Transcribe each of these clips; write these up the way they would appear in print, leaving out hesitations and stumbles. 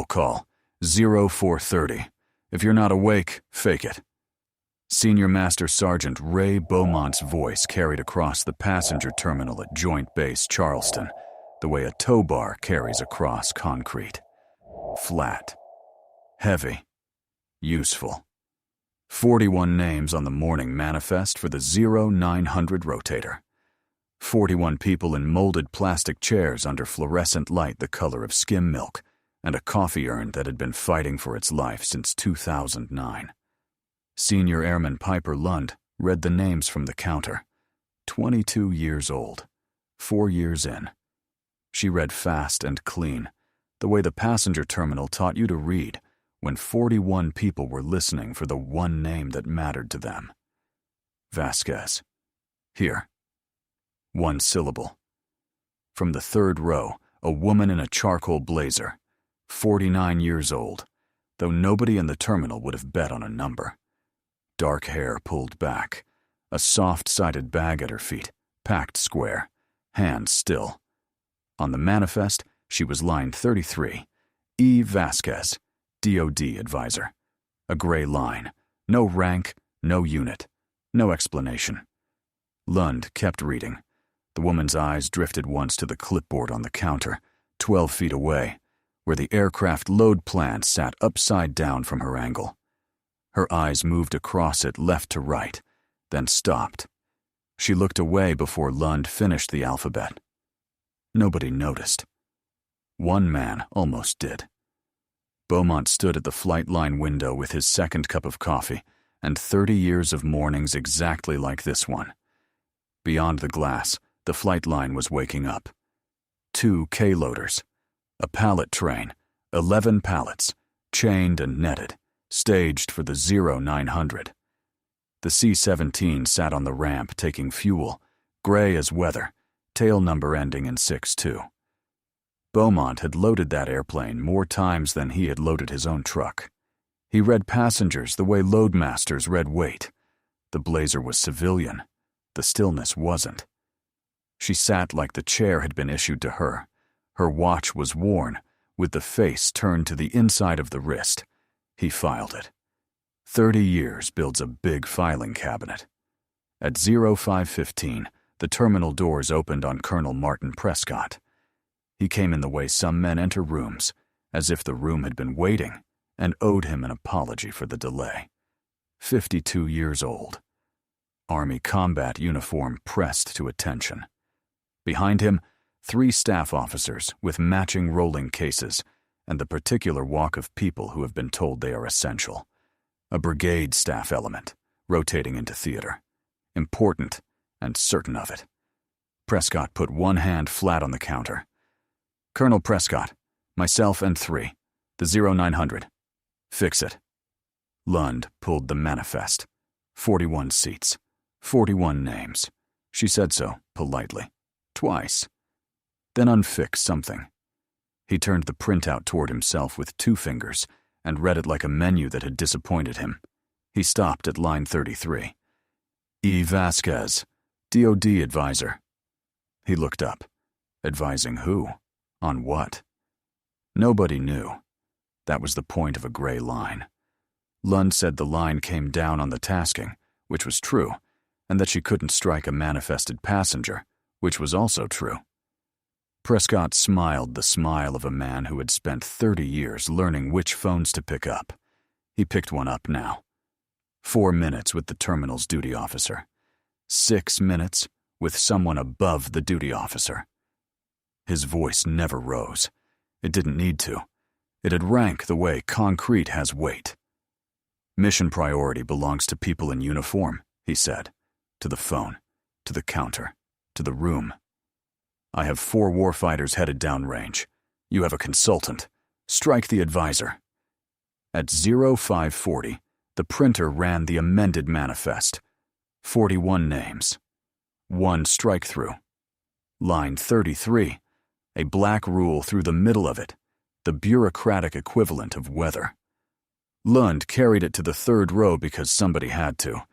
call, 0430. If you're not awake, fake it. Senior Master Sergeant Ray Beaumont's voice carried across the passenger terminal at Joint Base Charleston, the way a tow bar carries across concrete. Flat. Heavy. Useful. 41 names on the morning manifest for the 0900 rotator. 41 people in molded plastic chairs under fluorescent light the color of skim milk, and a coffee urn that had been fighting for its life since 2009. Senior Airman Piper Lund read the names from the counter. 22 years old. 4 years in. She read fast and clean, the way the passenger terminal taught you to read when 41 people were listening for the one name that mattered to them. Vasquez. Here. One syllable. From the third row, a woman in a charcoal blazer, 49 years old, though nobody in the terminal would have bet on a number. Dark hair pulled back, a soft-sided bag at her feet, packed square, hands still. On the manifest, she was line 33, E. Vasquez, DOD advisor. A gray line, no rank, no unit, no explanation. Lund kept reading. The woman's eyes drifted once to the clipboard on the counter, 12 feet away, where the aircraft load plan sat upside down from her angle. Her eyes moved across it left to right, then stopped. She looked away before Lund finished the alphabet. Nobody noticed. One man almost did. Beaumont stood at the flight line window with his second cup of coffee and 30 years of mornings exactly like this one. Beyond the glass, the flight line was waking up. 2 K-loaders. A pallet train, 11 pallets, chained and netted, staged for the 0900. The C-17 sat on the ramp taking fuel, gray as weather, tail number ending in 62. Beaumont had loaded that airplane more times than he had loaded his own truck. He read passengers the way loadmasters read weight. The blazer was civilian. The stillness wasn't. She sat like the chair had been issued to her. Her watch was worn, with the face turned to the inside of the wrist. He filed it. 30 years builds a big filing cabinet. At 0515, the terminal doors opened on Colonel Martin Prescott. He came in the way some men enter rooms, as if the room had been waiting, and owed him an apology for the delay. 52 years old. Army combat uniform pressed to attention. Behind him, 3 staff officers with matching rolling cases and the particular walk of people who have been told they are essential. A brigade staff element, rotating into theater. Important and certain of it. Prescott put one hand flat on the counter. Colonel Prescott, myself and 3, the 0900. Fix it. Lund pulled the manifest. 41 seats. 41 names. She said so, politely. Twice. Then unfix something. He turned the printout toward himself with 2 fingers and read it like a menu that had disappointed him. He stopped at line 33. E. Vasquez, DOD advisor. He looked up. Advising who? On what? Nobody knew. That was the point of a gray line. Lund said the line came down on the tasking, which was true, and that she couldn't strike a manifested passenger, which was also true. Prescott smiled the smile of a man who had spent 30 years learning which phones to pick up. He picked one up now. 4 minutes with the terminal's duty officer. 6 minutes with someone above the duty officer. His voice never rose. It didn't need to. It had rank the way concrete has weight. Mission priority belongs to people in uniform, he said. To the phone, to the counter, to the room. I have 4 warfighters headed downrange. You have a consultant. Strike the advisor. At 0540, the printer ran the amended manifest. 41 names. 1 strike-through. Line 33, a black rule through the middle of it, the bureaucratic equivalent of weather. Lund carried it to the 3rd row because somebody had to.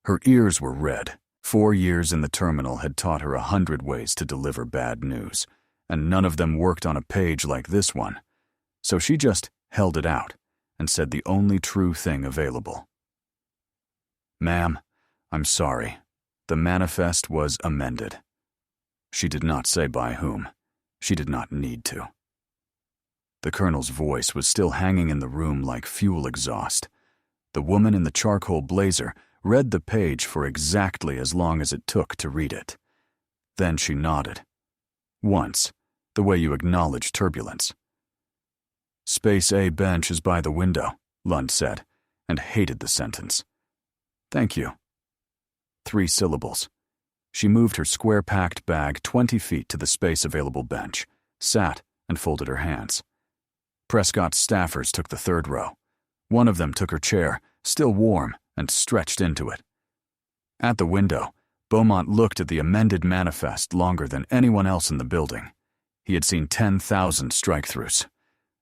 Her ears were red. 4 years in the terminal had taught her 100 ways to deliver bad news, and none of them worked on a page like this one. So she just held it out, and said the only true thing available. "Ma'am, I'm sorry. The manifest was amended." She did not say by whom. She did not need to. The colonel's voice was still hanging in the room like fuel exhaust. The woman in the charcoal blazer read the page for exactly as long as it took to read it. Then she nodded. Once, the way you acknowledge turbulence. "Space A bench is by the window," Lund said, and hated the sentence. "Thank you." 3 syllables. She moved her square-packed bag 20 feet to the space-available bench, sat, and folded her hands. Prescott's staffers took the 3rd row. One of them took her chair, still warm, and stretched into it. At the window, Beaumont looked at the amended manifest longer than anyone else in the building. He had seen 10,000 strike-throughs.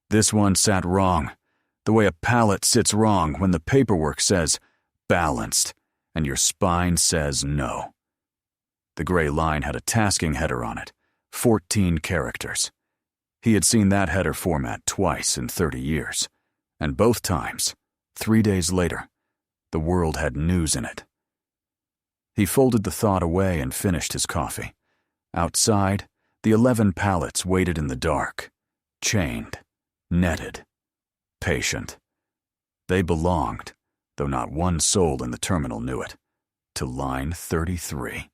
This one sat wrong, the way a pallet sits wrong when the paperwork says balanced, and your spine says no. The gray line had a tasking header on it, 14 characters. He had seen that header format twice in 30 years, and both times, 3 days later, the world had news in it. He folded the thought away and finished his coffee. Outside, the 11 pallets waited in the dark, chained, netted, patient. They belonged, though not one soul in the terminal knew it, to line 33.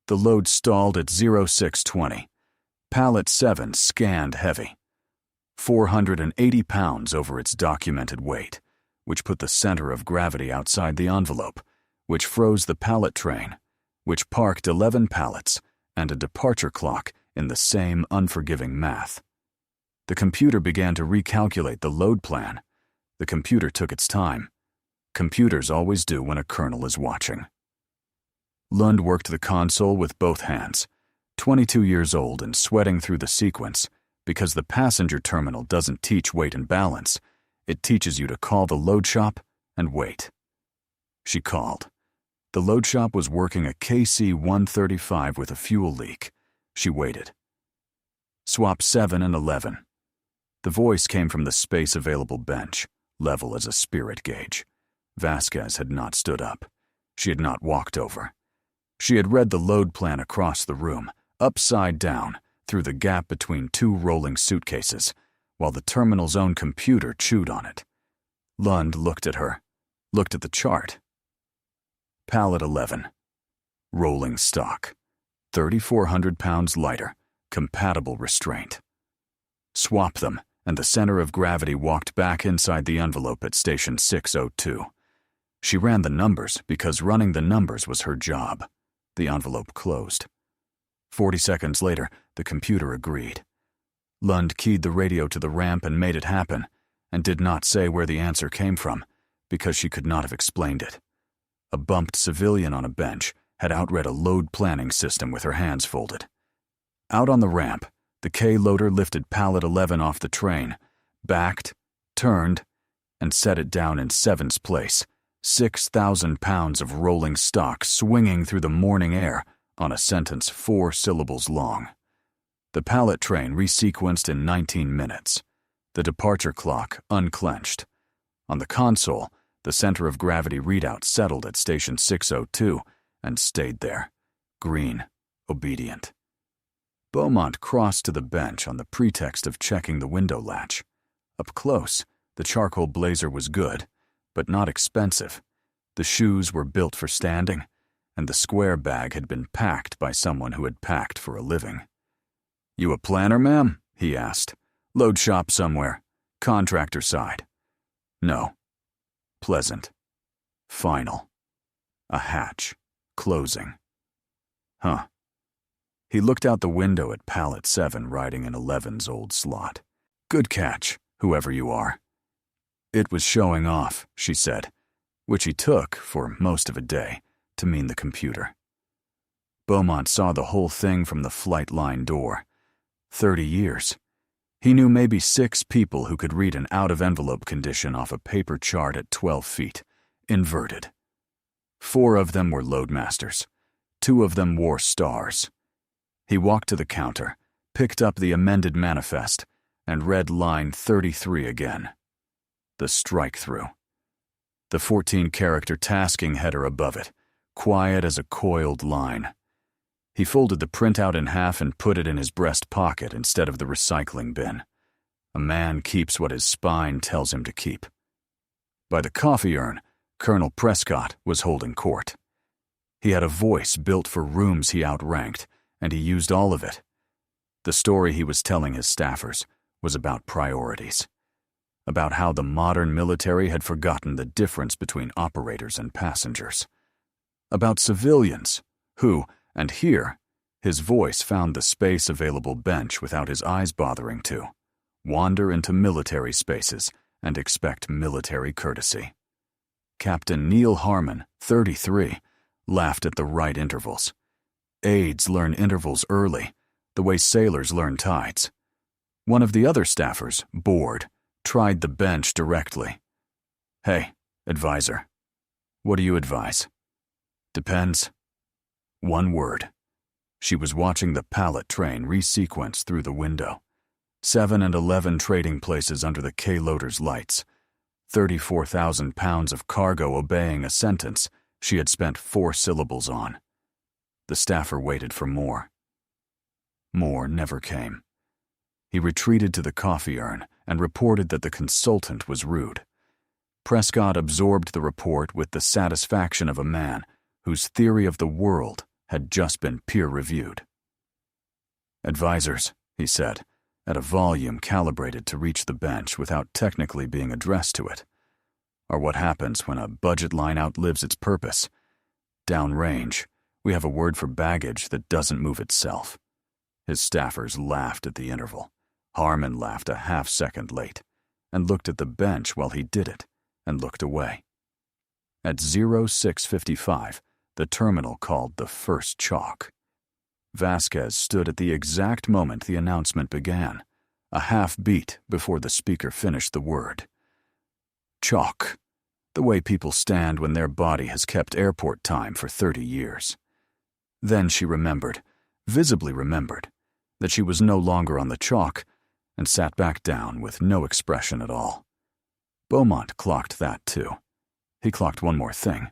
The load stalled at 0620. Pallet 7 scanned heavy. 480 pounds over its documented weight, which put the center of gravity outside the envelope, which froze the pallet train, which parked 11 pallets and a departure clock in the same unforgiving math. The computer began to recalculate the load plan. The computer took its time. Computers always do when a colonel is watching. Lund worked the console with both hands, 22 years old and sweating through the sequence because the passenger terminal doesn't teach weight and balance. It teaches you to call the load shop and wait. She called. The load shop was working a KC-135 with a fuel leak. She waited. "Swap 7 and 11. The voice came from the space-available bench, level as a spirit gauge. Vasquez had not stood up. She had not walked over. She had read the load plan across the room, upside down, through the gap between 2 rolling suitcases, while the terminal's own computer chewed on it. Lund looked at her, looked at the chart. Pallet 11. Rolling stock. 3,400 pounds lighter, compatible restraint. Swap them, and the center of gravity walked back inside the envelope at station 602. She ran the numbers because running the numbers was her job. The envelope closed. 40 seconds later, the computer agreed. Lund keyed the radio to the ramp and made it happen, and did not say where the answer came from, because she could not have explained it. A bumped civilian on a bench had outread a load planning system with her hands folded. Out on the ramp, the K-loader lifted pallet 11 off the train, backed, turned, and set it down in 7's place, 6,000 pounds of rolling stock swinging through the morning air on a sentence 4 syllables long. The pallet train resequenced in 19 minutes. The departure clock unclenched. On the console, the center of gravity readout settled at station 602 and stayed there, green, obedient. Beaumont crossed to the bench on the pretext of checking the window latch. Up close, the charcoal blazer was good, but not expensive. The shoes were built for standing, and the square bag had been packed by someone who had packed for a living. "You a planner, ma'am?" he asked. "Load shop somewhere. Contractor side." "No." Pleasant. Final. A hatch. Closing. Huh. He looked out the window at pallet 7 riding in 11's old slot. "Good catch, whoever you are." It was showing off, she said, which he took, for most of a day, to mean the computer. Beaumont saw the whole thing from the flight line door. 30 years. He knew maybe 6 people who could read an out-of-envelope condition off a paper chart at 12 feet, inverted. 4 of them were loadmasters. 2 of them wore stars. He walked to the counter, picked up the amended manifest, and read line 33 again. The strike-through. The 14-character tasking header above it, quiet as a coiled line. He folded the printout in half and put it in his breast pocket instead of the recycling bin. A man keeps what his spine tells him to keep. By the coffee urn, Colonel Prescott was holding court. He had a voice built for rooms he outranked, and he used all of it. The story he was telling his staffers was about priorities, about how the modern military had forgotten the difference between operators and passengers, about civilians who, and here, his voice found the space-available bench without his eyes bothering to, wander into military spaces and expect military courtesy. Captain Neil Harmon, 33, laughed at the right intervals. Aides learn intervals early, the way sailors learn tides. One of the other staffers, bored, tried the bench directly. "Hey, advisor, what do you advise?" "Depends." One word. She was watching the pallet train resequence through the window. 7 and 11 trading places under the K-loader's lights. 34,000 pounds of cargo obeying a sentence she had spent 4 syllables on. The staffer waited for more. More never came. He retreated to the coffee urn and reported that the consultant was rude. Prescott absorbed the report with the satisfaction of a man whose theory of the world had just been peer-reviewed. "Advisors," he said, at a volume calibrated to reach the bench without technically being addressed to it, "are what happens when a budget line outlives its purpose. Downrange, we have a word for baggage that doesn't move itself." His staffers laughed at the interval. Harmon laughed a half-second late, and looked at the bench while he did it, and looked away. At 06:55, the terminal called the first chalk. Vasquez stood at the exact moment the announcement began, a half-beat before the speaker finished the word. Chalk, the way people stand when their body has kept airport time for 30 years. Then she remembered, visibly remembered, that she was no longer on the chalk, and sat back down with no expression at all. Beaumont clocked that too. He clocked one more thing.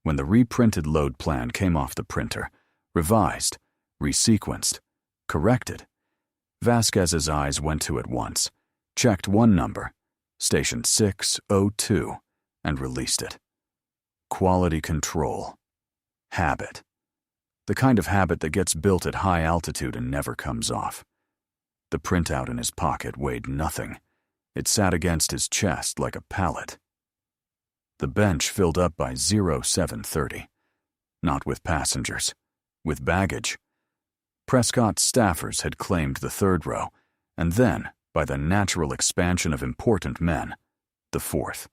When the reprinted load plan came off the printer, revised, resequenced, corrected, Vasquez's eyes went to it once, checked one number, station 602, and released it. Quality control. Habit. The kind of habit that gets built at high altitude and never comes off. The printout in his pocket weighed nothing. It sat against his chest like a pallet. The bench filled up by 0730. Not with passengers. With baggage. Prescott's staffers had claimed the third row, and then, by the natural expansion of important men, the fourth.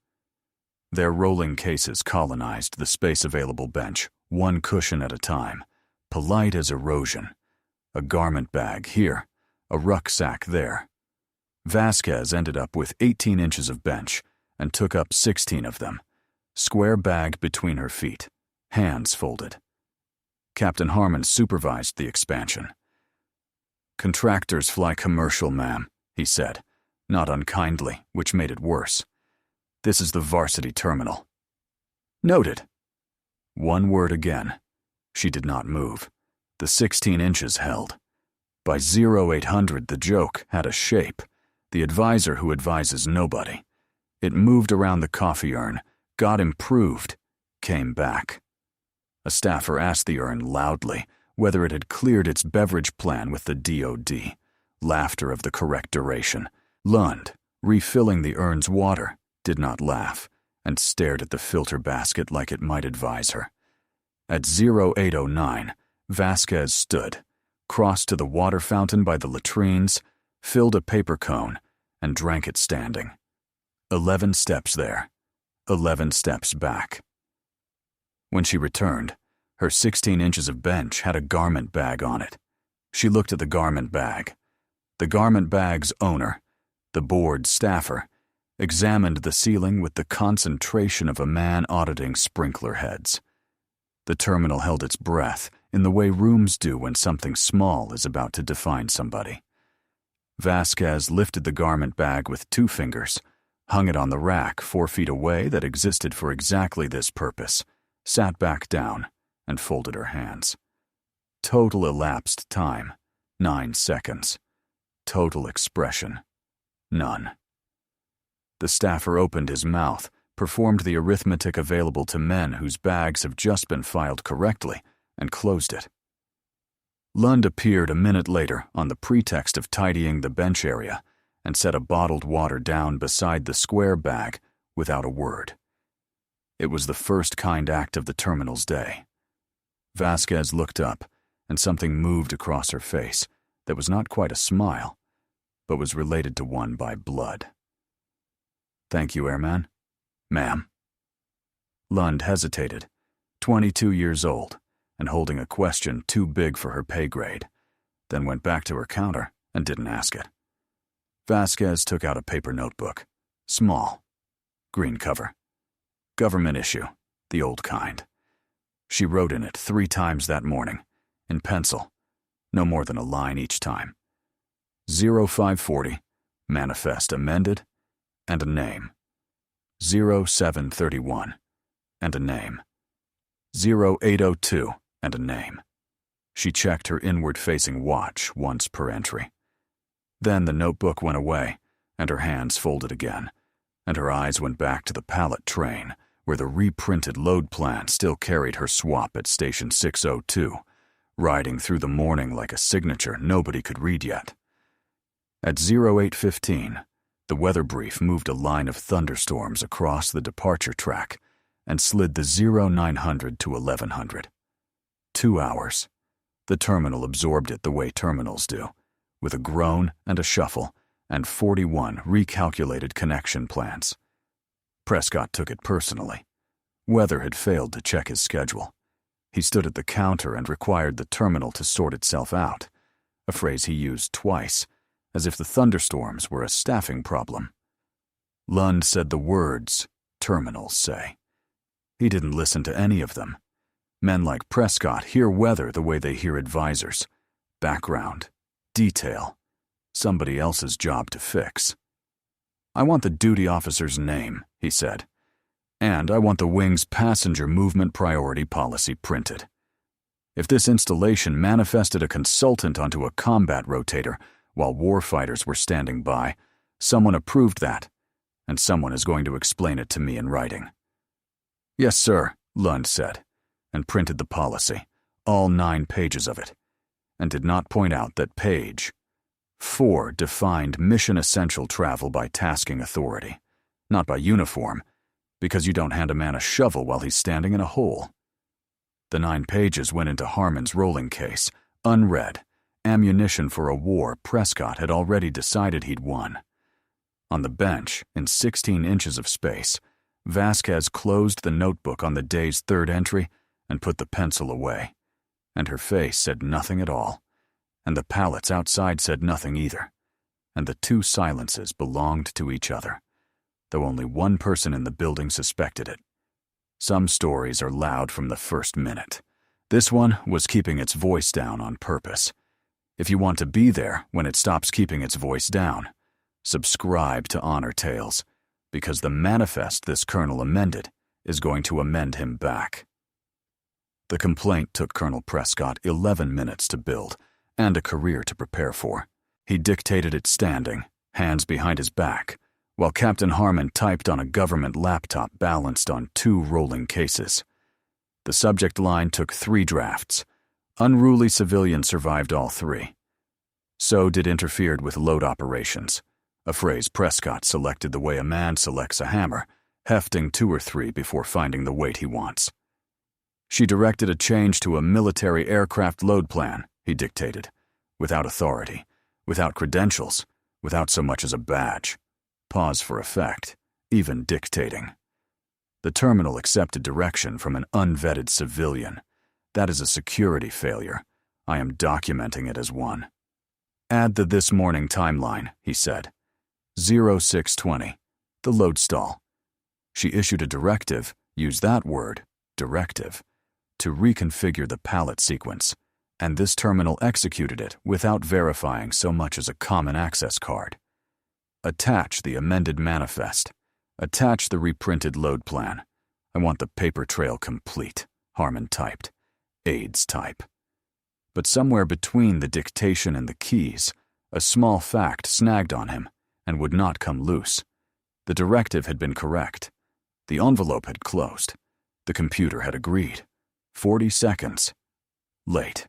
Their rolling cases colonized the space-available bench, one cushion at a time, polite as erosion. A garment bag here, a rucksack there. Vasquez ended up with 18 inches of bench and took up 16 of them. Square bag between her feet, hands folded. Captain Harmon supervised the expansion. "Contractors fly commercial, ma'am," he said, not unkindly, which made it worse. "This is the varsity terminal." "Noted." One word again. She did not move. The 16 inches held. By 0800, the joke had a shape. The advisor who advises nobody. It moved around the coffee urn, got improved, came back. A staffer asked the urn loudly whether it had cleared its beverage plan with the DOD. Laughter of the correct duration. Lund, refilling the urn's water, did not laugh, and stared at the filter basket like it might advise her. At 0809, Vasquez stood, crossed to the water fountain by the latrines, filled a paper cone, and drank it standing. 11 steps there, 11 steps back. When she returned, her 16 inches of bench had a garment bag on it. She looked at the garment bag. The garment bag's owner, the board staffer, examined the ceiling with the concentration of a man auditing sprinkler heads. The terminal held its breath in the way rooms do when something small is about to define somebody. Vasquez lifted the garment bag with 2 fingers, hung it on the rack 4 feet away that existed for exactly this purpose, sat back down, and folded her hands. Total elapsed time, 9 seconds. Total expression, none. The staffer opened his mouth, performed the arithmetic available to men whose bags have just been filed correctly, and closed it. Lund appeared a minute later on the pretext of tidying the bench area and set a bottled water down beside the square bag without a word. It was the first kind act of the terminal's day. Vasquez looked up, and something moved across her face that was not quite a smile, but was related to one by blood. "Thank you, Airman." "Ma'am." Lund hesitated, 22 years old, and holding a question too big for her pay grade, then went back to her counter and didn't ask it. Vasquez took out a paper notebook, small, green cover. Government issue, the old kind. She wrote in it 3 times that morning, in pencil, no more than a line each time. 0540, manifest amended, and a name. 0731, and a name. 0802, and a name. She checked her inward-facing watch once per entry. Then the notebook went away, and her hands folded again, and her eyes went back to the pallet train, where the reprinted load plan still carried her swap at Station 602, riding through the morning like a signature nobody could read yet. At 0815, the weather brief moved a line of thunderstorms across the departure track and slid the 0900 to 1100. 2 hours. The terminal absorbed it the way terminals do, with a groan and a shuffle and 41 recalculated connection plans. Prescott took it personally. Weather had failed to check his schedule. He stood at the counter and required the terminal to sort itself out, a phrase he used twice, as if the thunderstorms were a staffing problem. Lund said the words terminals say. He didn't listen to any of them. Men like Prescott hear weather the way they hear advisors. Background, detail, somebody else's job to fix. "I want the duty officer's name," he said. "And I want the wing's passenger movement priority policy printed. If this installation manifested a consultant onto a combat rotator while warfighters were standing by, someone approved that, and someone is going to explain it to me in writing." "Yes, sir," Lund said, and printed the policy, all 9 pages of it, and did not point out that page 4 defined mission-essential travel by tasking authority, not by uniform, because you don't hand a man a shovel while he's standing in a hole. The 9 pages went into Harmon's rolling case, unread, ammunition for a war Prescott had already decided he'd won. On the bench, in 16 inches of space, Vasquez closed the notebook on the day's 3rd entry and put the pencil away, and her face said nothing at all, and the pallets outside said nothing either, and the 2 silences belonged to each other, though only one person in the building suspected it. Some stories are loud from the first minute. This one was keeping its voice down on purpose. If you want to be there when it stops keeping its voice down, subscribe to Honor Tales, because the manifest this colonel amended is going to amend him back. The complaint took Colonel Prescott 11 minutes to build, and a career to prepare for. He dictated it standing, hands behind his back, while Captain Harmon typed on a government laptop balanced on 2 rolling cases. The subject line took 3 drafts. Unruly civilian survived all 3. So did interfered with load operations, a phrase Prescott selected the way a man selects a hammer, hefting 2 or 3 before finding the weight he wants. She directed a change to a military aircraft load plan, he dictated, without authority, without credentials, without so much as a badge. Pause for effect, even dictating. The terminal accepted direction from an unvetted civilian. That is a security failure. I am documenting it as one. Add the this morning timeline, he said. 0620, the load stall. She issued a directive, use that word, directive, to reconfigure the pallet sequence, and this terminal executed it without verifying so much as a common access card. Attach the amended manifest. Attach the reprinted load plan. I want the paper trail complete, Harmon typed. AIDS type. But somewhere between the dictation and the keys, a small fact snagged on him and would not come loose. The directive had been correct. The envelope had closed. The computer had agreed. 40 seconds. Late.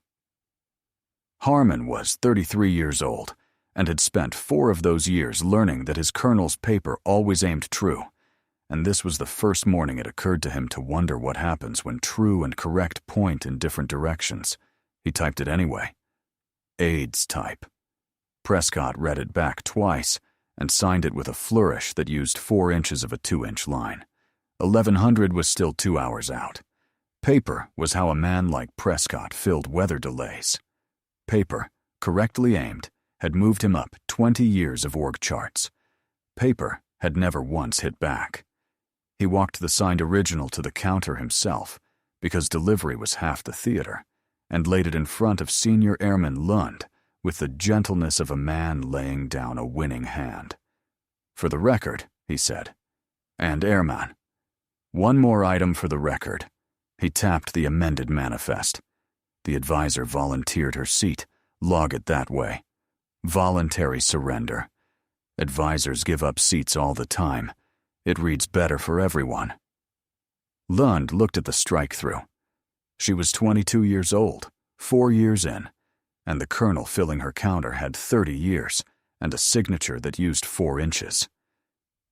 Harmon was 33 years old and had spent 4 of those years learning that his colonel's paper always aimed true, and this was the first morning it occurred to him to wonder what happens when true and correct point in different directions. He typed it anyway. AIDS type. Prescott read it back twice and signed it with a flourish that used 4 inches of a 2-inch line. 1100 was still 2 hours out. Paper was how a man like Prescott filled weather delays. Paper, correctly aimed, had moved him up 20 years of org charts. Paper had never once hit back. He walked the signed original to the counter himself, because delivery was half the theater, and laid it in front of Senior Airman Lund with the gentleness of a man laying down a winning hand. For the record, he said. And Airman. One more item for the record. He tapped the amended manifest. The advisor volunteered her seat. Log it that way. Voluntary surrender. Advisors give up seats all the time. It reads better for everyone. Lund looked at the strike-through. She was 22 years old, 4 years in, and the colonel filling her counter had 30 years and a signature that used 4 inches.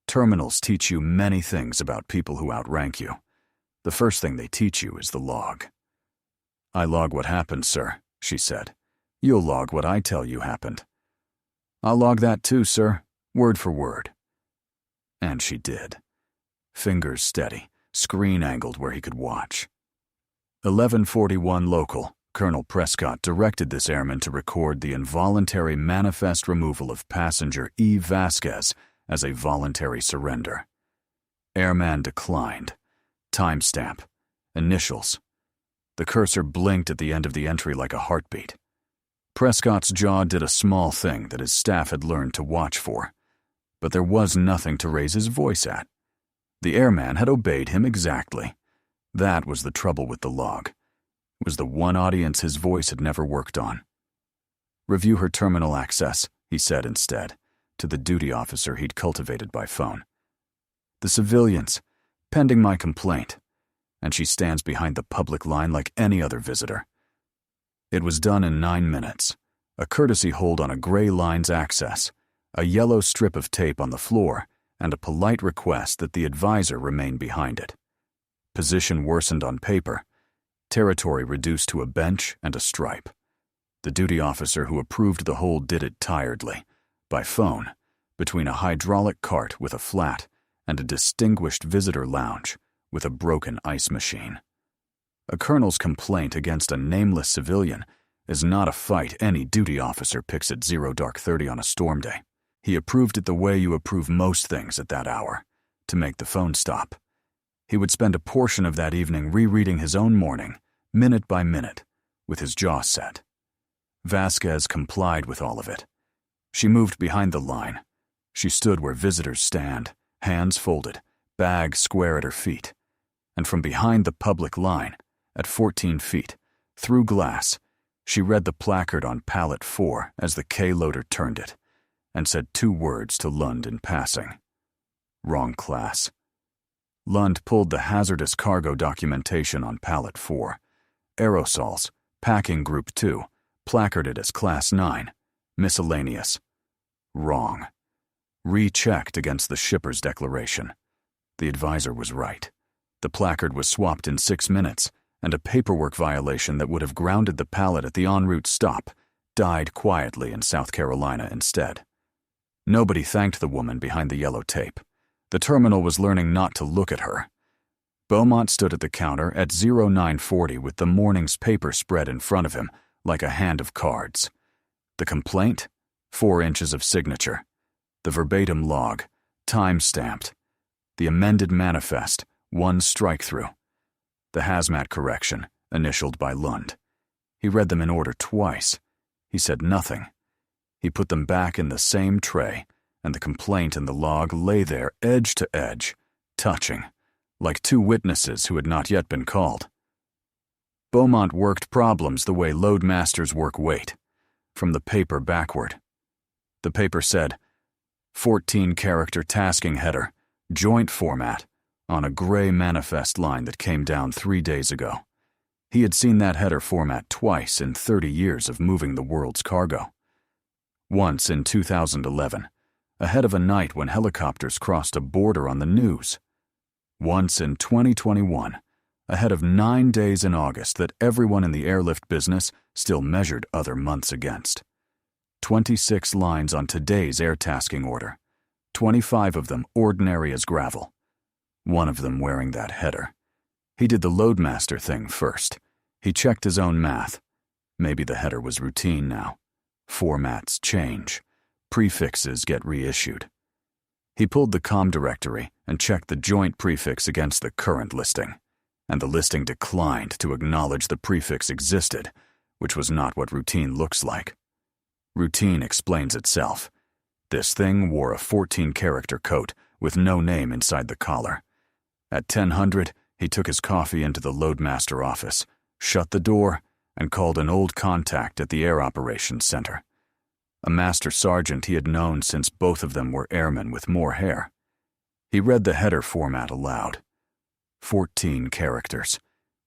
Terminals teach you many things about people who outrank you. The first thing they teach you is the log. I log what happened, sir, she said. You'll log what I tell you happened. I'll log that too, sir, word for word. And she did. Fingers steady, screen angled where he could watch. 1141 local, Colonel Prescott directed this airman to record the involuntary manifest removal of passenger E. Vasquez as a voluntary surrender. Airman declined. Timestamp. Initials. The cursor blinked at the end of the entry like a heartbeat. Prescott's jaw did a small thing that his staff had learned to watch for, but there was nothing to raise his voice at. The airman had obeyed him exactly. That was the trouble with the log. It was the one audience his voice had never worked on. Review her terminal access, he said instead, to the duty officer he'd cultivated by phone. The civilians, pending my complaint, and she stands behind the public line like any other visitor. It was done in 9 minutes, a courtesy hold on a gray line's access, a yellow strip of tape on the floor, and a polite request that the advisor remain behind it. Position worsened on paper, territory reduced to a bench and a stripe. The duty officer who approved the hold did it tiredly, by phone, between a hydraulic cart with a flat and a distinguished visitor lounge with a broken ice machine. A colonel's complaint against a nameless civilian is not a fight any duty officer picks at 0:30 on a storm day. He approved it the way you approve most things at that hour, to make the phone stop. He would spend a portion of that evening rereading his own morning, minute by minute, with his jaw set. Vasquez complied with all of it. She moved behind the line. She stood where visitors stand, hands folded, bag square at her feet. And from behind the public line, at 14 feet, through glass, she read the placard on pallet 4 as the K-loader turned it, and said 2 words to Lund in passing. Wrong class. Lund pulled the hazardous cargo documentation on pallet 4. Aerosols, packing group 2, placarded as class 9, miscellaneous. Wrong. Rechecked against the shipper's declaration. The advisor was right. The placard was swapped in 6 minutes, and a paperwork violation that would have grounded the pallet at the en route stop died quietly in South Carolina instead. Nobody thanked the woman behind the yellow tape. The terminal was learning not to look at her. Beaumont stood at the counter at 0940 with the morning's paper spread in front of him like a hand of cards. The complaint? 4 inches of signature. The verbatim log, time-stamped. The amended manifest, 1 strike-through. The hazmat correction, initialed by Lund. He read them in order twice. He said nothing. He put them back in the same tray, and the complaint and the log lay there edge to edge, touching, like two witnesses who had not yet been called. Beaumont worked problems the way loadmasters work weight, from the paper backward. The paper said, 14-character tasking header, joint format, on a gray manifest line that came down 3 days ago. He had seen that header format twice in 30 years of moving the world's cargo. Once in 2011, ahead of a night when helicopters crossed a border on the news. Once in 2021, ahead of 9 days in August that everyone in the airlift business still measured other months against. 26 lines on today's air tasking order, 25 of them ordinary as gravel. One of them wearing that header. He did the loadmaster thing first. He checked his own math. Maybe the header was routine now. Formats change. Prefixes get reissued. He pulled the COM directory and checked the joint prefix against the current listing, and the listing declined to acknowledge the prefix existed, which was not what routine looks like. Routine explains itself. This thing wore a 14-character coat with no name inside the collar. At 10:00, he took his coffee into the loadmaster office, shut the door, and called an old contact at the Air Operations Center. A master sergeant he had known since both of them were airmen with more hair. He read the header format aloud. 14 characters.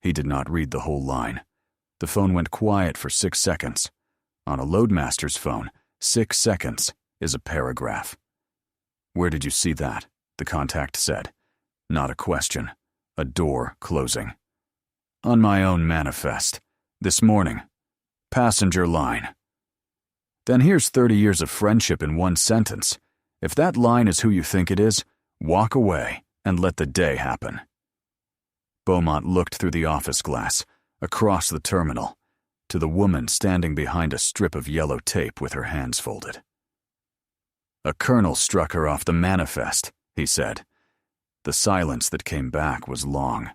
He did not read the whole line. The phone went quiet for 6 seconds. On a loadmaster's phone, 6 seconds is a paragraph. "Where did you see that?" the contact said. Not a question. A door closing. "On my own manifest. This morning. Passenger line." Then here's 30 years of friendship in one sentence. If that line is who you think it is, walk away and let the day happen. Beaumont looked through the office glass, across the terminal, to the woman standing behind a strip of yellow tape with her hands folded. "A colonel struck her off the manifest," he said. The silence that came back was long,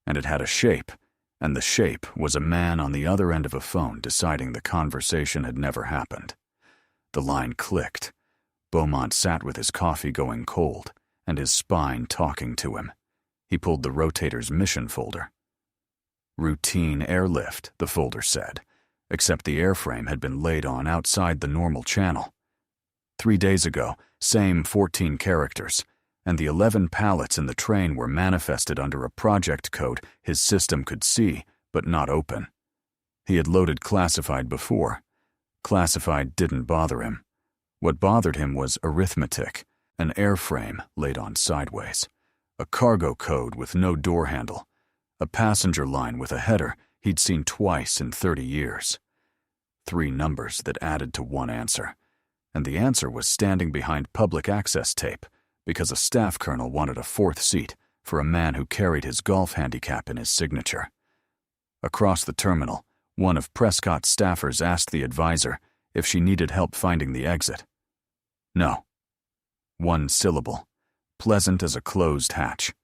and it had a shape, and the shape was a man on the other end of a phone deciding the conversation had never happened. The line clicked. Beaumont sat with his coffee going cold, and his spine talking to him. He pulled the rotator's mission folder. Routine airlift, the folder said, except the airframe had been laid on outside the normal channel. 3 days ago, same 14 characters, and the 11 pallets in the train were manifested under a project code his system could see, but not open. He had loaded classified before. Classified didn't bother him. What bothered him was arithmetic, an airframe laid on sideways, a cargo code with no door handle, a passenger line with a header he'd seen twice in 30 years. 3 numbers that added to one answer, and the answer was standing behind public access tape because a staff colonel wanted a 4th seat for a man who carried his golf handicap in his signature. Across the terminal, one of Prescott's staffers asked the advisor if she needed help finding the exit. No. 1 syllable, pleasant as a closed hatch.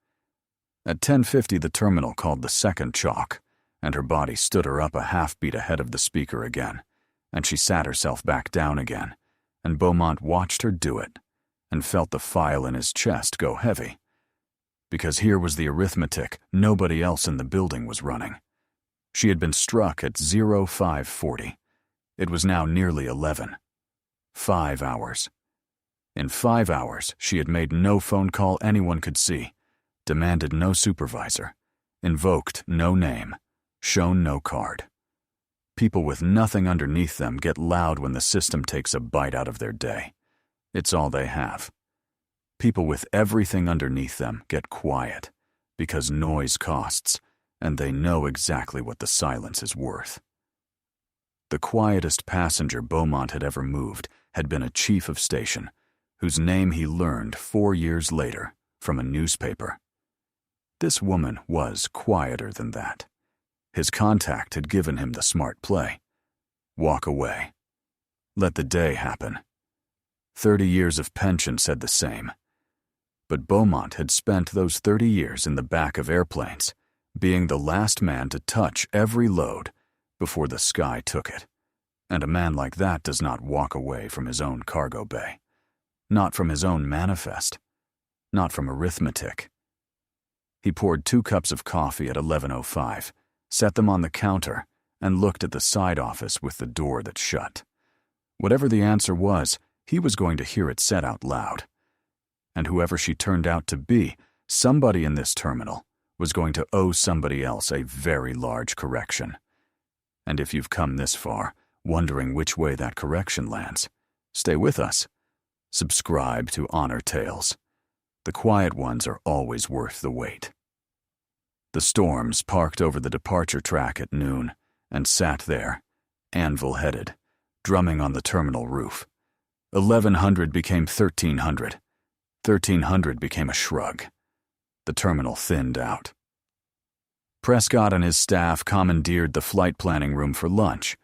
At 10:50 the terminal called the second chalk, and her body stood her up a half-beat ahead of the speaker again, and she sat herself back down again, and Beaumont watched her do it, and felt the file in his chest go heavy. Because here was the arithmetic nobody else in the building was running. She had been struck at 0540. It was now nearly 11. 5 hours. In 5 hours, she had made no phone call anyone could see, demanded no supervisor, invoked no name, shown no card. People with nothing underneath them get loud when the system takes a bite out of their day. It's all they have. People with everything underneath them get quiet, because noise costs, and they know exactly what the silence is worth. The quietest passenger Beaumont had ever moved had been a chief of station, whose name he learned 4 years later from a newspaper. This woman was quieter than that. His contact had given him the smart play. Walk away. Let the day happen. 30 years of pension said the same. But Beaumont had spent those 30 years in the back of airplanes, being the last man to touch every load, before the sky took it. And a man like that does not walk away from his own cargo bay. Not from his own manifest. Not from arithmetic. He poured 2 cups of coffee at 11:05, set them on the counter, and looked at the side office with the door that shut. Whatever the answer was, he was going to hear it said out loud. And whoever she turned out to be, somebody in this terminal was going to owe somebody else a very large correction. And if you've come this far, wondering which way that correction lands, stay with us. Subscribe to Honor Tales. The quiet ones are always worth the wait. The Storms parked over the departure track at noon and sat there, anvil-headed, drumming on the terminal roof. 1100 became 1300. 1300 became a shrug. The terminal thinned out. Prescott and his staff commandeered the flight planning room for lunch.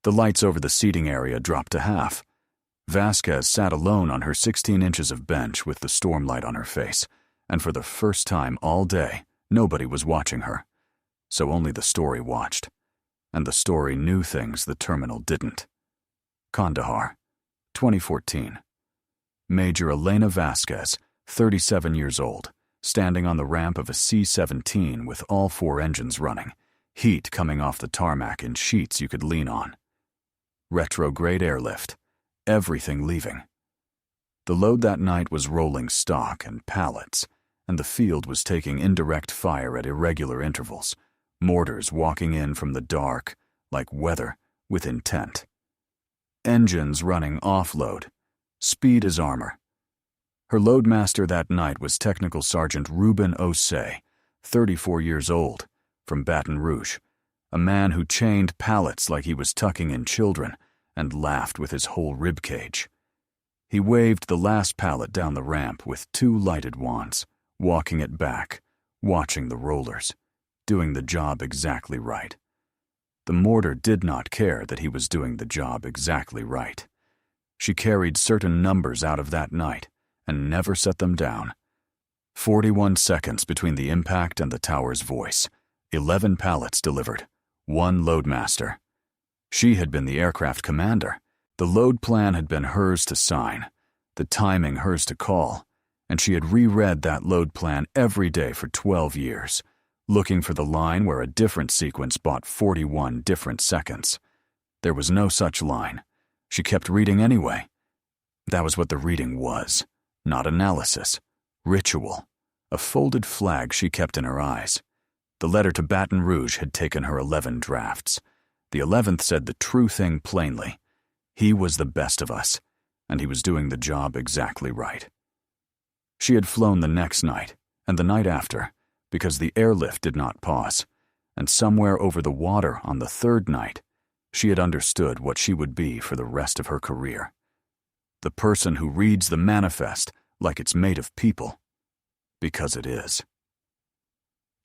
The lights over the seating area dropped to half. Vasquez sat alone on her 16 inches of bench with the storm light on her face, and for the first time all day, nobody was watching her. So only the story watched. And the story knew things the terminal didn't. Kandahar, 2014. Major Elena Vasquez, 37 years old, standing on the ramp of a C-17 with all 4 engines running, heat coming off the tarmac in sheets you could lean on. Retrograde airlift, everything leaving. The load that night was rolling stock and pallets, and the field was taking indirect fire at irregular intervals, mortars walking in from the dark, like weather, with intent. Engines running off-load, speed as armor. Her loadmaster that night was Technical Sergeant Ruben Osei, 34 years old, from Baton Rouge, a man who chained pallets like he was tucking in children and laughed with his whole ribcage. He waved the last pallet down the ramp with 2 lighted wands, walking it back, watching the rollers, doing the job exactly right. The mortar did not care that he was doing the job exactly right. She carried certain numbers out of that night and never set them down. 41 seconds between the impact and the tower's voice. 11 pallets delivered. 1 loadmaster. She had been the aircraft commander. The load plan had been hers to sign, the timing hers to call, and she had reread that load plan every day for 12 years, looking for the line where a different sequence bought 41 different seconds. There was no such line. She kept reading anyway. That was what the reading was, not analysis, ritual, a folded flag she kept in her eyes. The letter to Baton Rouge had taken her 11 drafts. The 11th said the true thing plainly. He was the best of us, and he was doing the job exactly right. She had flown the next night, and the night after, because the airlift did not pause, and somewhere over the water on the 3rd night, she had understood what she would be for the rest of her career. The person who reads the manifest like it's made of people, because it is.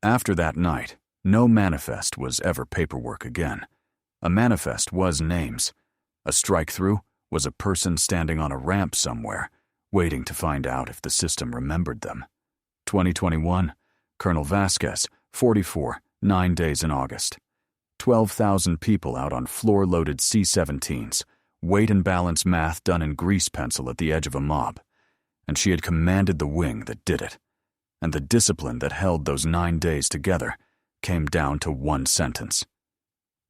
After that night, no manifest was ever paperwork again. A manifest was names. A strike-through was a person standing on a ramp somewhere, waiting to find out if the system remembered them. 2021, Colonel Vasquez, 44, 9 days in August. 12,000 people out on floor-loaded C-17s, weight and balance math done in grease pencil at the edge of a mob. And she had commanded the wing that did it. And the discipline that held those 9 days together came down to 1 sentence.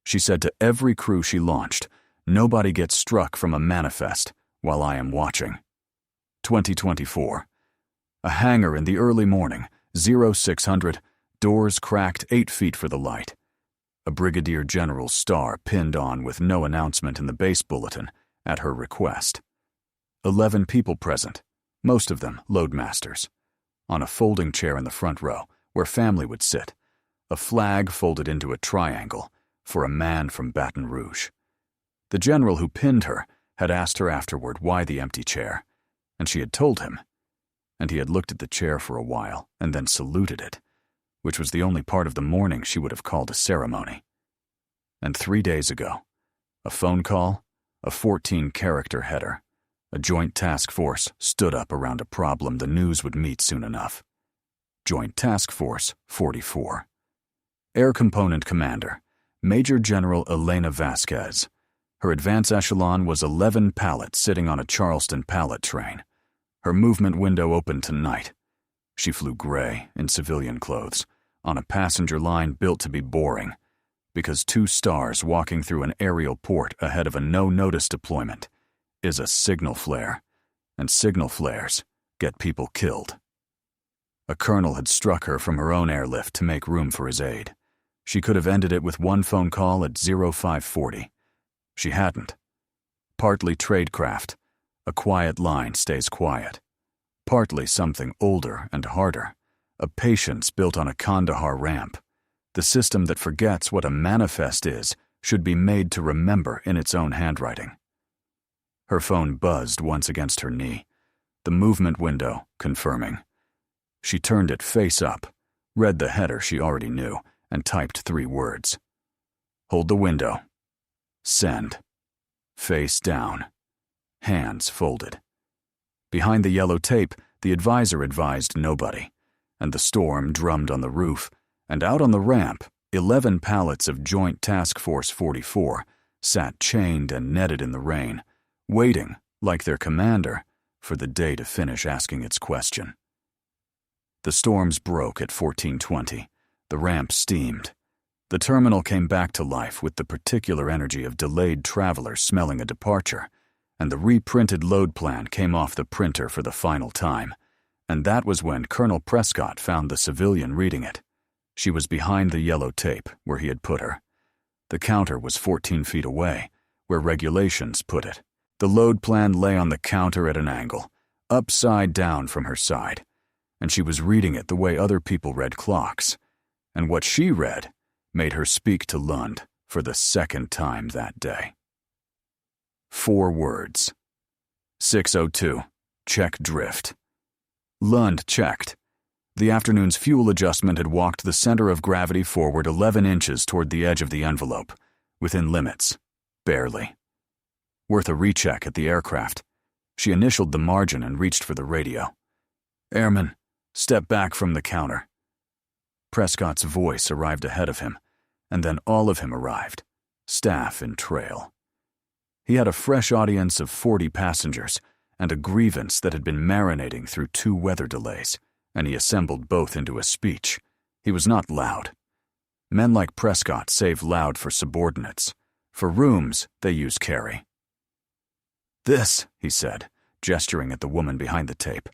She said to every crew she launched, "Nobody gets struck from a manifest while I am watching." 2024. A hangar in the early morning, 0600, doors cracked 8 feet for the light. A brigadier general's star pinned on with no announcement in the base bulletin, at her request. 11 people present, most of them loadmasters. On a folding chair in the front row, where family would sit, a flag folded into a triangle for a man from Baton Rouge. The general who pinned her had asked her afterward why the empty chair, and she had told him, and he had looked at the chair for a while and then saluted it, which was the only part of the morning she would have called a ceremony. And 3 days ago, a phone call, a 14-character header, a joint task force stood up around a problem the news would meet soon enough. Joint Task Force 44. Air Component Commander, Major General Elena Vasquez. Her advance echelon was 11 pallets sitting on a Charleston pallet train. Her movement window opened to night. She flew gray, in civilian clothes, on a passenger line built to be boring, because 2 stars walking through an aerial port ahead of a no-notice deployment is a signal flare, and signal flares get people killed. A colonel had struck her from her own airlift to make room for his aide. She could have ended it with one phone call at 0540. She hadn't. Partly tradecraft, a quiet line stays quiet. Partly something older and harder, a patience built on a Kandahar ramp. The system that forgets what a manifest is should be made to remember in its own handwriting. Her phone buzzed once against her knee, the movement window confirming. She turned it face up, read the header she already knew, and typed 3 words. Hold the window. Send. Face down. Hands folded. Behind the yellow tape, the advisor advised nobody, and the storm drummed on the roof, and out on the ramp, 11 pallets of Joint Task Force 44 sat chained and netted in the rain, waiting, like their commander, for the day to finish asking its question. The storms broke at 1420. The ramp steamed. The terminal came back to life with the particular energy of delayed travelers smelling a departure, and the reprinted load plan came off the printer for the final time, and that was when Colonel Prescott found the civilian reading it. She was behind the yellow tape, where he had put her. The counter was 14 feet away, where regulations put it. The load plan lay on the counter at an angle, upside down from her side, and she was reading it the way other people read clocks, and what she read made her speak to Lund for the 2nd time that day. 4 words. 6:02. Check drift. Lund checked. The afternoon's fuel adjustment had walked the center of gravity forward 11 inches toward the edge of the envelope, within limits. Barely. Worth a recheck at the aircraft. She initialed the margin and reached for the radio. Airman, step back from the counter. Prescott's voice arrived ahead of him, and then all of him arrived, staff in trail. He had a fresh audience of 40 passengers and a grievance that had been marinating through 2 weather delays, and he assembled both into a speech. He was not loud. Men like Prescott save loud for subordinates. For rooms, they use carry. This, he said, gesturing at the woman behind the tape,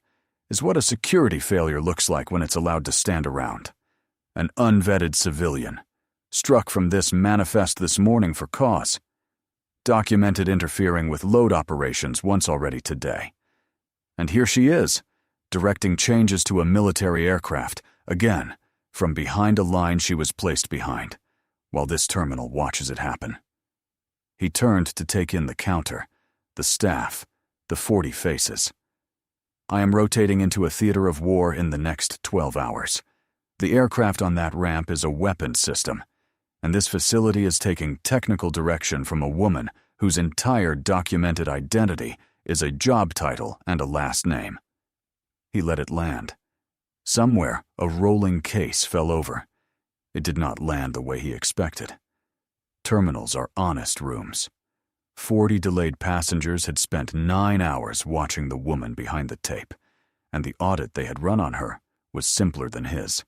is what a security failure looks like when it's allowed to stand around. An unvetted civilian, struck from this manifest this morning for cause. Documented interfering with load operations once already today. And here she is, directing changes to a military aircraft, again, from behind a line she was placed behind, while this terminal watches it happen. He turned to take in the counter, the staff, the 40 faces. I am rotating into a theater of war in the next 12 hours. The aircraft on that ramp is a weapons system, and this facility is taking technical direction from a woman whose entire documented identity is a job title and a last name. He let it land. Somewhere, a rolling case fell over. It did not land the way he expected. Terminals are honest rooms. 40 delayed passengers had spent 9 hours watching the woman behind the tape, and the audit they had run on her was simpler than his.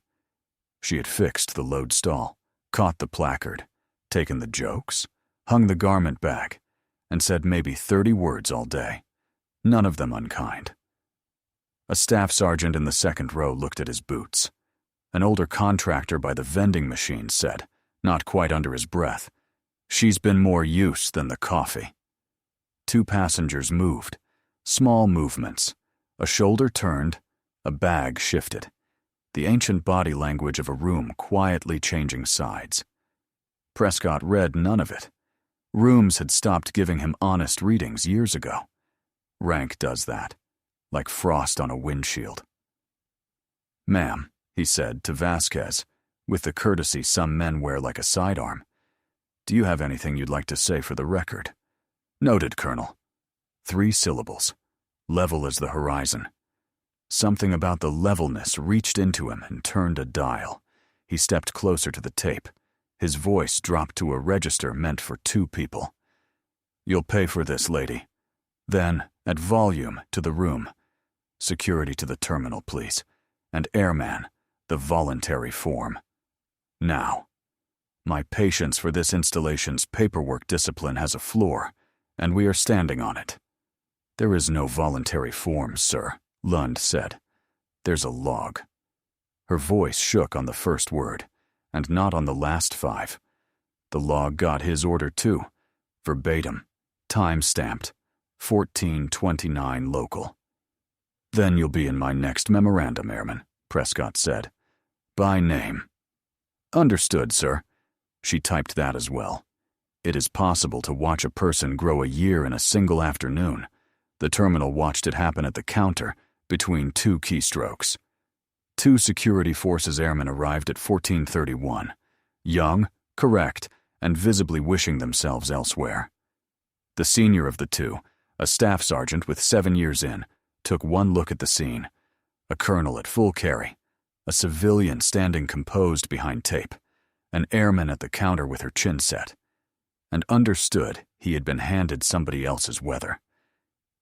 She had fixed the load stall, caught the placard, taken the jokes, hung the garment bag, and said maybe 30 words all day, none of them unkind. A staff sergeant in the 2nd row looked at his boots. An older contractor by the vending machine said, not quite under his breath, "She's been more use than the coffee." 2 passengers moved, small movements. A shoulder turned, a bag shifted. The ancient body language of a room quietly changing sides. Prescott read none of it. Rooms had stopped giving him honest readings years ago. Rank does that, like frost on a windshield. "Ma'am," he said to Vasquez, with the courtesy some men wear like a sidearm, "do you have anything you'd like to say for the record?" "Noted, Colonel." 3 syllables. Level as the horizon. Something about the levelness reached into him and turned a dial. He stepped closer to the tape. His voice dropped to a register meant for 2 people. "You'll pay for this, lady." Then, at volume, to the room. "Security to the terminal, please. And airman, the voluntary form. Now." My patience for this installation's paperwork discipline has a floor, and we are standing on it. "There is no voluntary form, sir," Lund said. "There's a log." Her voice shook on the first word, and not on the last 5. The log got his order too, verbatim, time-stamped, 14:29 local. "Then you'll be in my next memorandum, Airman," Prescott said. "By name." "Understood, sir." She typed that as well. It is possible to watch a person grow a year in a single afternoon. The terminal watched it happen at the counter, between 2 keystrokes. 2 security forces airmen arrived at 14:31. Young, correct, and visibly wishing themselves elsewhere. The senior of the 2, a staff sergeant with 7 years in, took one look at the scene. A colonel at full carry, a civilian standing composed behind tape, an airman at the counter with her chin set, and understood he had been handed somebody else's weather.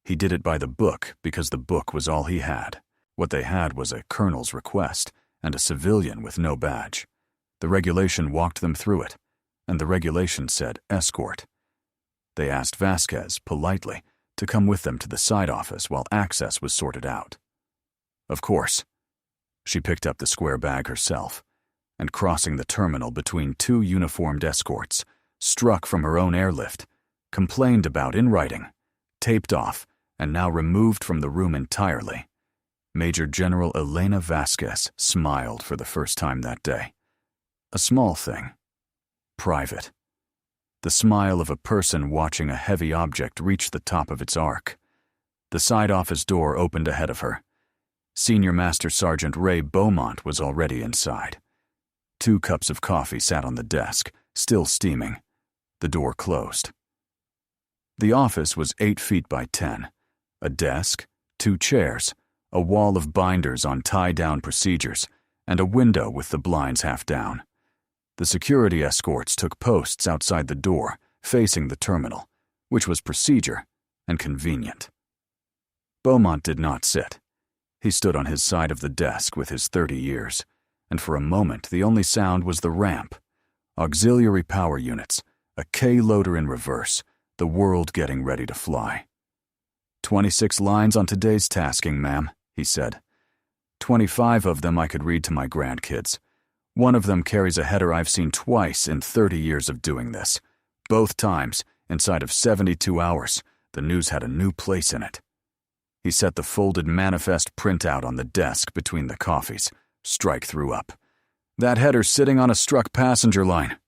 He did it by the book because the book was all he had. What they had was a colonel's request and a civilian with no badge. The regulation walked them through it, and the regulation said escort. They asked Vasquez, politely, to come with them to the side office while access was sorted out. Of course. She picked up the square bag herself, and crossing the terminal between 2 uniformed escorts, struck from her own airlift, complained about in writing, taped off, and now removed from the room entirely. Major General Elena Vasquez smiled for the first time that day. A small thing. Private. The smile of a person watching a heavy object reach the top of its arc. The side office door opened ahead of her. Senior Master Sergeant Ray Beaumont was already inside. 2 cups of coffee sat on the desk, still steaming. The door closed. The office was 8 feet by 10. A desk, 2 chairs, a wall of binders on tie-down procedures, and a window with the blinds half down. The security escorts took posts outside the door, facing the terminal, which was procedure and convenient. Beaumont did not sit. He stood on his side of the desk with his 30 years, and for a moment the only sound was the ramp. Auxiliary power units, a K-loader in reverse, the world getting ready to fly. 26 lines on today's tasking, ma'am, he said. 25 of them I could read to my grandkids. One of them carries a header I've seen twice in 30 years of doing this. Both times, inside of 72 hours, the news had a new place in it. He set the folded manifest printout on the desk between the coffees. Strike threw up. "That header's sitting on a struck passenger line.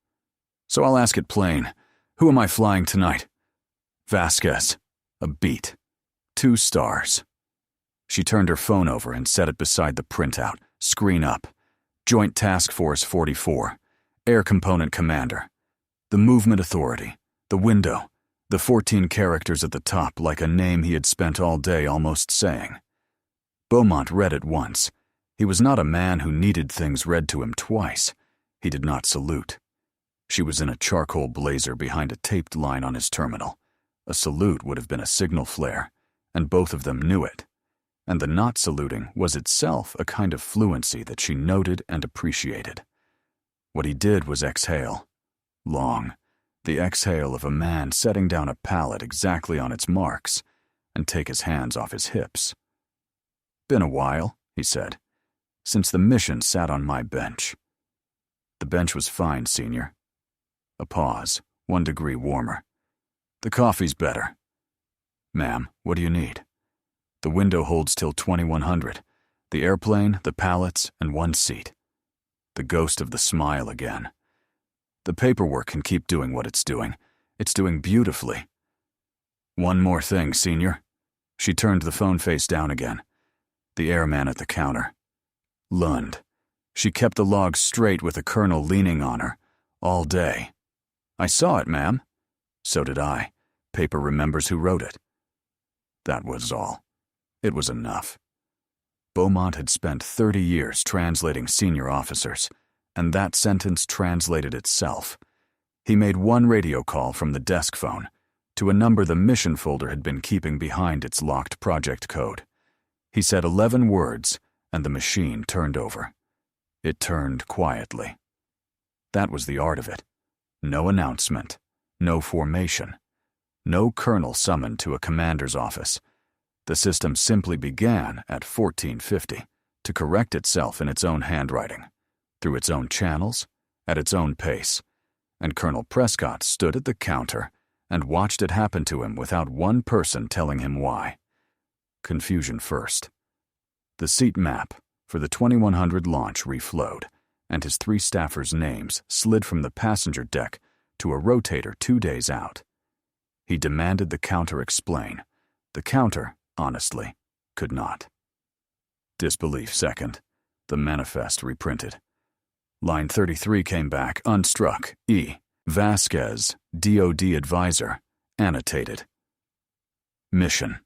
So I'll ask it plain. Who am I flying tonight?" "Vasquez." A beat. 2 stars. She turned her phone over and set it beside the printout, screen up. Joint Task Force 44, Air Component Commander. The Movement Authority, the window, the 14 characters at the top like a name he had spent all day almost saying. Beaumont read it once. He was not a man who needed things read to him twice. He did not salute. She was in a charcoal blazer behind a taped line on his terminal. A salute would have been a signal flare, and both of them knew it. And the not saluting was itself a kind of fluency that she noted and appreciated. What he did was exhale. Long. The exhale of a man setting down a pallet exactly on its marks, and take his hands off his hips. "Been a while," he said, "since the mission sat on my bench." "The bench was fine, Senior." A pause, 1 degree warmer. "The coffee's better." "Ma'am, what do you need?" "The window holds till 2100. The airplane, the pallets, and 1 seat." The ghost of the smile again. "The paperwork can keep doing what it's doing. It's doing beautifully." "One more thing, Senior." She turned the phone face down again. The airman at the counter. Lund. She kept the log straight with the colonel leaning on her. All day. "I saw it, ma'am." "So did I. Paper remembers who wrote it." That was all. It was enough. Beaumont had spent 30 years translating senior officers, and that sentence translated itself. He made one radio call from the desk phone to a number the mission folder had been keeping behind its locked project code. He said 11 words, and the machine turned over. It turned quietly. That was the art of it. No announcement, no formation, no colonel summoned to a commander's office. The system simply began at 1450 to correct itself in its own handwriting, through its own channels, at its own pace, and Colonel Prescott stood at the counter and watched it happen to him without one person telling him why. Confusion first. The seat map for the 2100 launch reflowed, and his 3 staffers' names slid from the passenger deck to a rotator 2 days out. He demanded the counter explain. The counter, honestly, could not. Disbelief second. The manifest reprinted. Line 33 came back, unstruck, E. Vasquez, DOD advisor, annotated. Mission.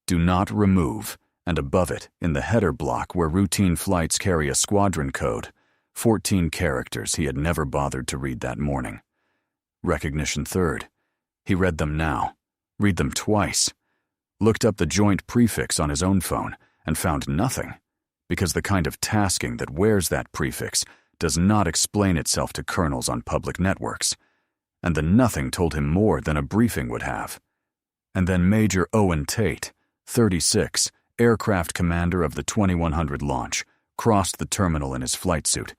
Do not remove, and above it, in the header block where routine flights carry a squadron code, 14 characters he had never bothered to read that morning. Recognition third. He read them now. Read them twice. Looked up the joint prefix on his own phone and found nothing, because the kind of tasking that wears that prefix does not explain itself to colonels on public networks. And the nothing told him more than a briefing would have. And then Major Owen Tate, 36, aircraft commander of the 2100 launch, crossed the terminal in his flight suit,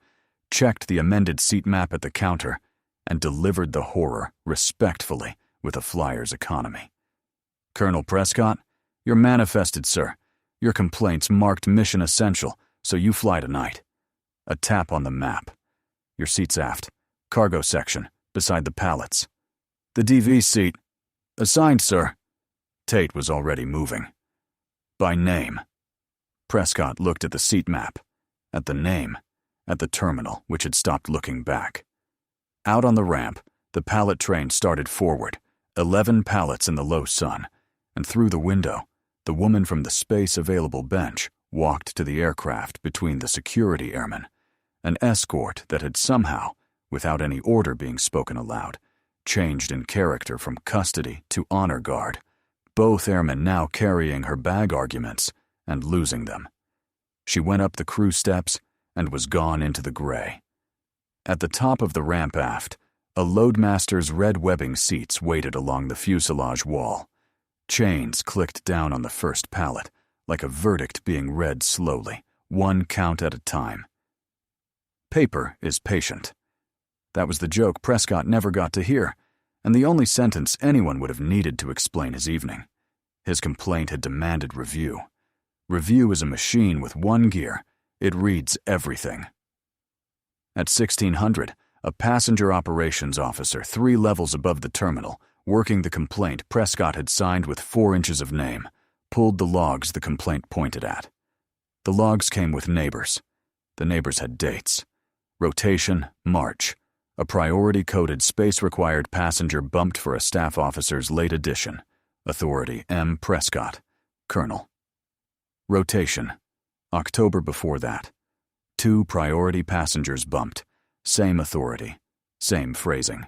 checked the amended seat map at the counter, and delivered the horror respectfully with a flyer's economy. Colonel Prescott, you're manifested, sir. Your complaint's marked mission essential, so you fly tonight. A tap on the map. Your seat's aft. Cargo section, beside the pallets. The DV seat. Assigned, sir. Tate was already moving. By name. Prescott looked at the seat map, at the name, at the terminal, which had stopped looking back. Out on the ramp, the pallet train started forward, 11 pallets in the low sun, and through the window, the woman from the space-available bench walked to the aircraft between the security airmen, an escort that had somehow, without any order being spoken aloud, changed in character from custody to honor guard, both airmen now carrying her bag arguments and losing them. She went up the crew steps and was gone into the gray. At the top of the ramp aft, a loadmaster's red webbing seats waited along the fuselage wall. Chains clicked down on the first pallet, like a verdict being read slowly, one count at a time. Paper is patient. That was the joke Prescott never got to hear, and the only sentence anyone would have needed to explain his evening. His complaint had demanded review. Review is a machine with one gear. It reads everything. At 1600, a passenger operations officer 3 levels above the terminal, working the complaint Prescott had signed with 4 inches of name, pulled the logs the complaint pointed at. The logs came with neighbors. The neighbors had dates. Rotation, March. A priority-coded space-required passenger bumped for a staff officer's late edition. Authority M. Prescott, Colonel. Rotation, October before that. 2 priority passengers bumped. Same authority, same phrasing.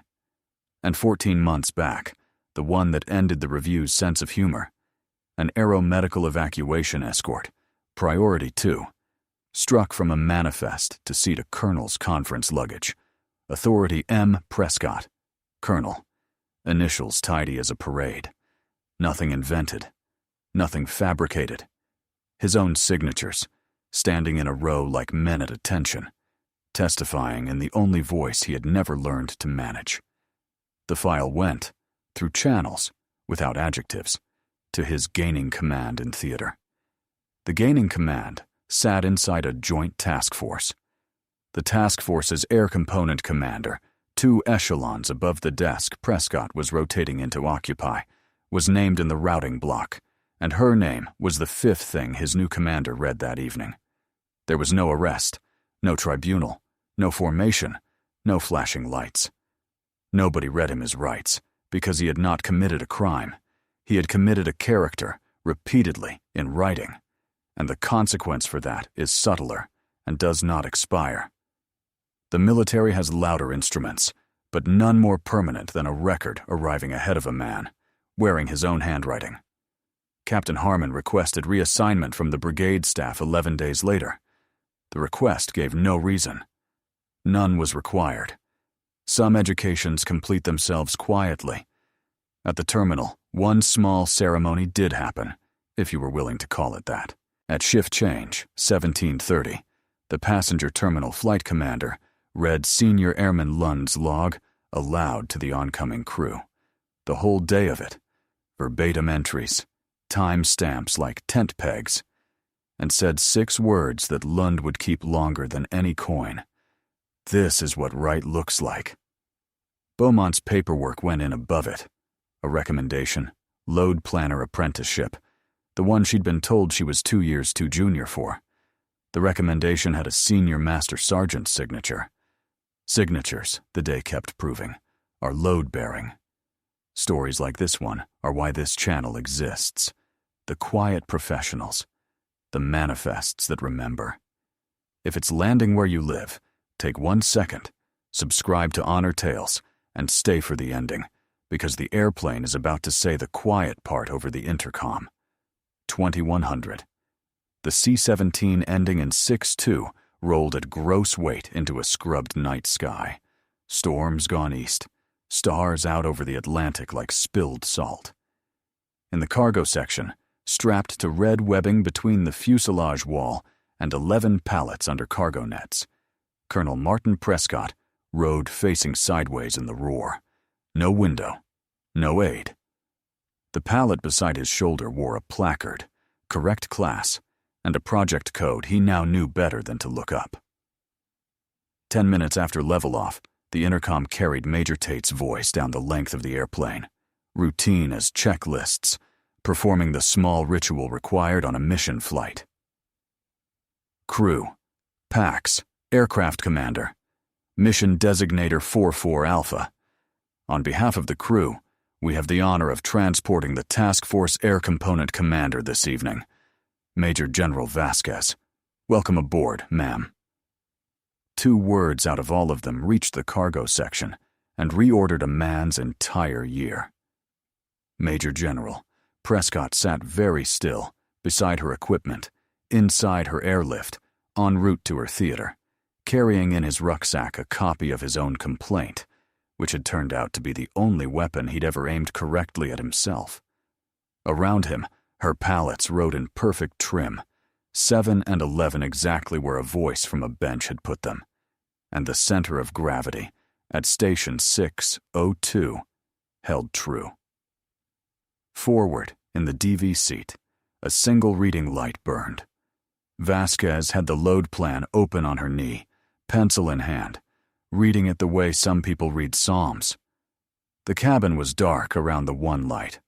And 14 months back, the one that ended the review's sense of humor. An aeromedical evacuation escort, priority 2, struck from a manifest to seat a colonel's conference luggage. Authority M. Prescott, Colonel. Initials tidy as a parade. Nothing invented. Nothing fabricated. His own signatures, standing in a row like men at attention, testifying in the only voice he had never learned to manage. The file went, through channels, without adjectives, to his gaining command in theater. The gaining command sat inside a joint task force. The task force's air component commander, 2 echelons above the desk Prescott was rotating in to occupy, was named in the routing block, and her name was the 5th thing his new commander read that evening. There was no arrest, no tribunal, no formation, no flashing lights. Nobody read him his rights, because he had not committed a crime. He had committed a character, repeatedly, in writing, and the consequence for that is subtler and does not expire. The military has louder instruments, but none more permanent than a record arriving ahead of a man, wearing his own handwriting. Captain Harmon requested reassignment from the brigade staff 11 days later. The request gave no reason. None was required. Some educations complete themselves quietly. At the terminal, one small ceremony did happen, if you were willing to call it that. At shift change, 17:30, the passenger terminal flight commander read Senior Airman Lund's log aloud to the oncoming crew. The whole day of it, verbatim entries, time stamps like tent pegs, and said 6 words that Lund would keep longer than any coin. This is what right looks like. Beaumont's paperwork went in above it. A recommendation, load planner apprenticeship, the one she'd been told she was 2 years too junior for. The recommendation had a senior master sergeant's signature. Signatures, the day kept proving, are load-bearing. Stories like this one are why this channel exists. The quiet professionals, the manifests that remember. If it's landing where you live, take 1 second, subscribe to Honor Tales, and stay for the ending, because the airplane is about to say the quiet part over the intercom. 2100. The C-17 ending in 6-2 rolled at gross weight into a scrubbed night sky. Storms gone east, stars out over the Atlantic like spilled salt. In the cargo section, strapped to red webbing between the fuselage wall and 11 pallets under cargo nets, Colonel Martin Prescott rode facing sideways in the roar. No window, no aid. The pallet beside his shoulder wore a placard, correct class, and a project code he now knew better than to look up. 10 minutes after level-off, the intercom carried Major Tate's voice down the length of the airplane, routine as checklists, performing the small ritual required on a mission flight. Crew, PAX, Aircraft Commander, Mission Designator 44 Alpha. On behalf of the crew, we have the honor of transporting the Task Force Air Component Commander this evening, Major General Vasquez. Welcome aboard, ma'am. 2 words out of all of them reached the cargo section and reordered a man's entire year. Major General. Prescott sat very still, beside her equipment, inside her airlift, en route to her theater, carrying in his rucksack a copy of his own complaint, which had turned out to be the only weapon he'd ever aimed correctly at himself. Around him, her pallets rode in perfect trim, 7 and 11 exactly where a voice from a bench had put them, and the center of gravity, at station 602, held true. Forward, in the DV seat, a single reading light burned. Vasquez had the load plan open on her knee, pencil in hand, reading it the way some people read Psalms. The cabin was dark around the one light.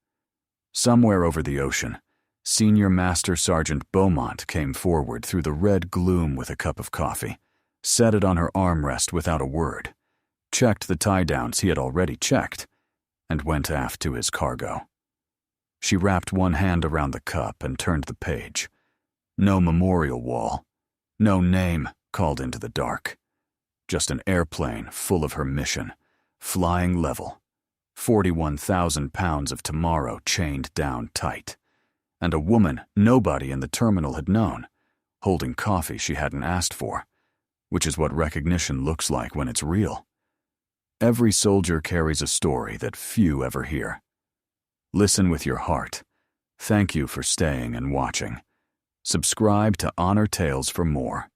Somewhere over the ocean, Senior Master Sergeant Beaumont came forward through the red gloom with a cup of coffee, set it on her armrest without a word, checked the tie-downs he had already checked, and went aft to his cargo. She wrapped one hand around the cup and turned the page. No memorial wall, no name called into the dark. Just an airplane full of her mission, flying level, 41,000 pounds of tomorrow chained down tight, and a woman nobody in the terminal had known, holding coffee she hadn't asked for, which is what recognition looks like when it's real. Every soldier carries a story that few ever hear. Listen with your heart. Thank you for staying and watching. Subscribe to Honor Tales for more.